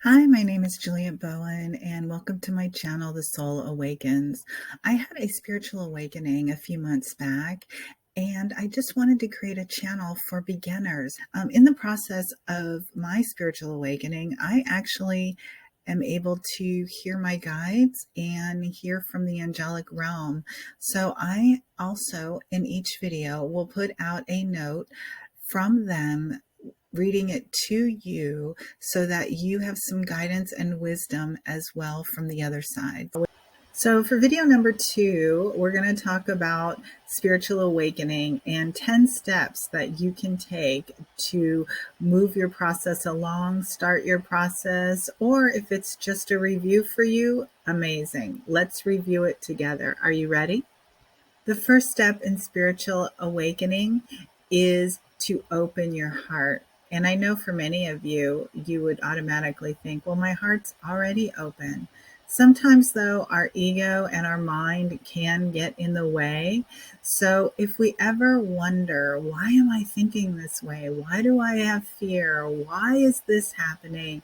Hi, my name is Juliet Bowen, and welcome to my channel, The Soul Awakens. I had a spiritual awakening a few months back, and I just wanted to create a channel for beginners. In the process of my spiritual awakening, I actually am able to hear my guides and hear from the angelic realm. So I also, in each video, will put out a note from them, reading it to you so that you have some guidance and wisdom as well from the other side. So for video number 2, we're going to talk about spiritual awakening and 10 steps that you can take to move your process along, start your process, or if it's just a review for you, amazing. Let's review it together. Are you ready? The first step in spiritual awakening is to open your heart. And I know for many of you, you would automatically think, well, my heart's already open. Sometimes, though, our ego and our mind can get in the way. So if we ever wonder, why am I thinking this way? Why do I have fear? Why is this happening?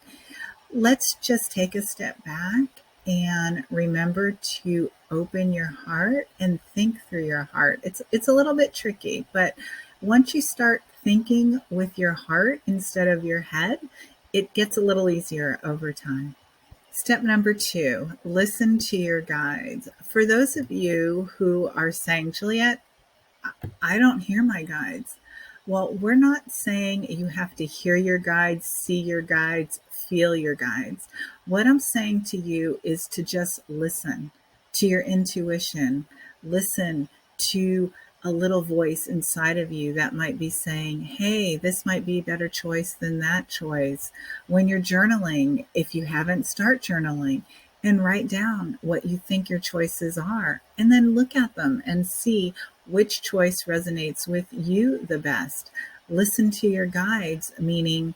Let's just take a step back and remember to open your heart and think through your heart. It's a little bit tricky, but once you start thinking with your heart instead of your head, it gets a little easier over time. Step number 2, listen to your guides. For those of you who are saying, Juliet, I don't hear my guides. Well, we're not saying you have to hear your guides, see your guides, feel your guides. What I'm saying to you is to just listen to your intuition. Listen to a little voice inside of you that might be saying, hey, this might be a better choice than that choice. When you're journaling, if you haven't, start journaling and write down what you think your choices are, and then look at them and see which choice resonates with you the best. Listen to your guides, meaning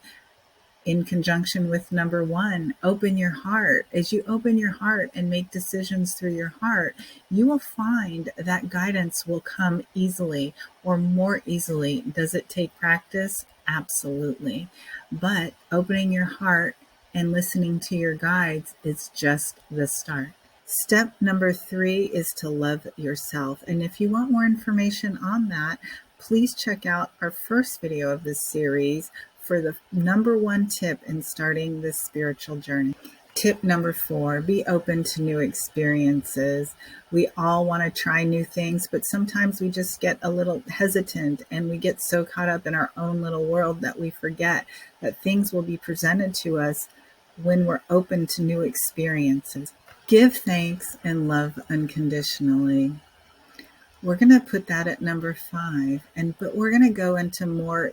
in conjunction with number 1, open your heart. As you open your heart and make decisions through your heart, you will find that guidance will come easily or more easily. Does it take practice? Absolutely. But opening your heart and listening to your guides is just the start. Step number 3 is to love yourself. And if you want more information on that, please check out our first video of this series for the number 1 tip in starting this spiritual journey. Tip number 4, be open to new experiences. We all want to try new things, but sometimes we just get a little hesitant and we get so caught up in our own little world that we forget that things will be presented to us when we're open to new experiences. Give thanks and love unconditionally. We're going to put that at number 5, but we're going to go into more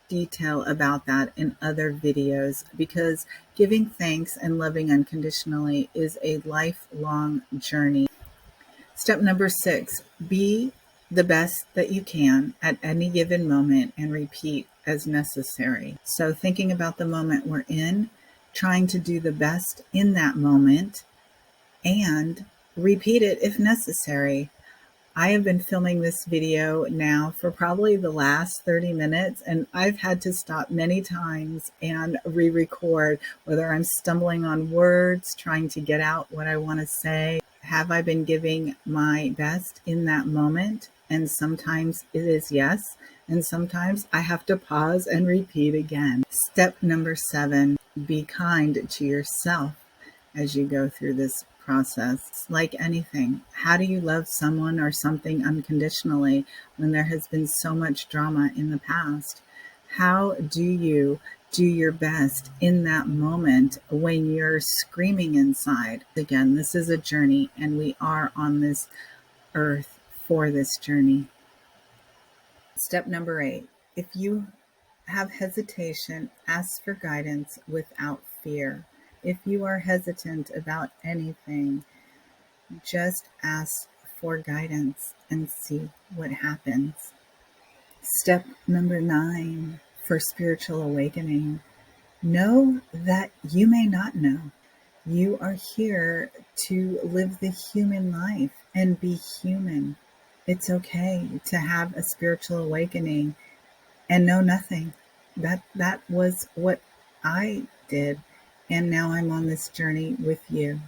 detail about that in other videos, because giving thanks and loving unconditionally is a lifelong journey. Step number 6, be the best that you can at any given moment and repeat as necessary. So thinking about the moment we're in, trying to do the best in that moment, and repeat it if necessary. I have been filming this video now for probably the last 30 minutes, and I've had to stop many times and re-record, whether I'm stumbling on words, trying to get out what I want to say. Have I been giving my best in that moment? And sometimes it is yes, and sometimes I have to pause and repeat again. Step number 7, be kind to yourself as you go through this process. Like anything, how do you love someone or something unconditionally when there has been so much drama in the past? How do you do your best in that moment when you're screaming inside? Again, this is a journey, and we are on this earth for this journey. Step number 8, if you have hesitation, ask for guidance without fear. If you are hesitant about anything, just ask for guidance and see what happens. Step number 9 for spiritual awakening, know that you may not know. You are here to live the human life and be human. It's okay to have a spiritual awakening and know nothing. That was what I did. and now I'm on this journey with you.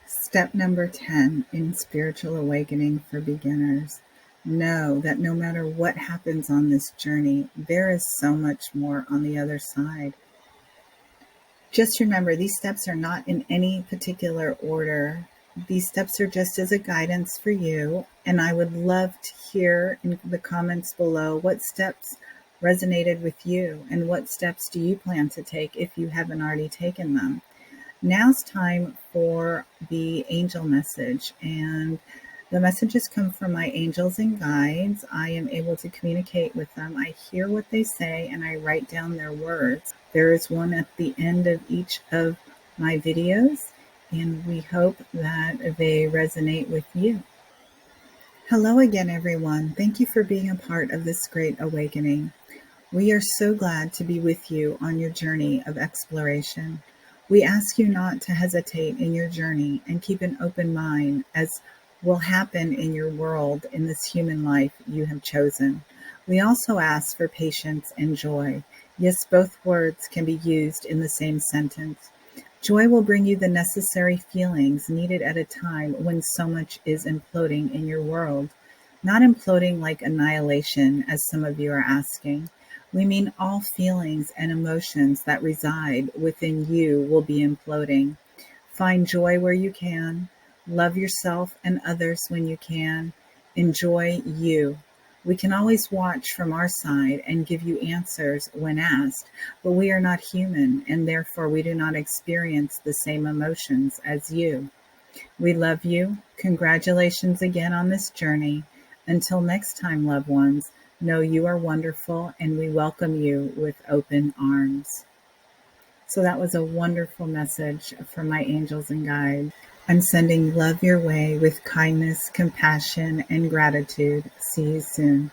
Step number 10 in spiritual awakening for beginners. Know that no matter what happens on this journey, there is so much more on the other side. Just remember, these steps are not in any particular order. These steps are just as a guidance for you, and I would love to hear in the comments below what steps resonated with you and what steps do you plan to take if you haven't already taken them. Now's time for the angel message, and the messages come from my angels and guides. I am able to communicate with them. I hear what they say and I write down their words. There is one at the end of each of my videos, and we hope that they resonate with you. Hello again, everyone. Thank you for being a part of this great awakening. We are so glad to be with you on your journey of exploration. We ask you not to hesitate in your journey and keep an open mind, as will happen in your world in this human life you have chosen. We also ask for patience and joy. Yes, both words can be used in the same sentence. Joy will bring you the necessary feelings needed at a time when so much is imploding in your world. Not imploding like annihilation, as some of you are asking. We mean all feelings and emotions that reside within you will be imploding. Find joy where you can. Love yourself and others when you can. Enjoy you. We can always watch from our side and give you answers when asked, but we are not human, and therefore we do not experience the same emotions as you. We love you. Congratulations again on this journey. Until next time, loved ones, know you are wonderful, and we welcome you with open arms. So that was a wonderful message from my angels and guides. I'm sending love your way with kindness, compassion, and gratitude. See you soon.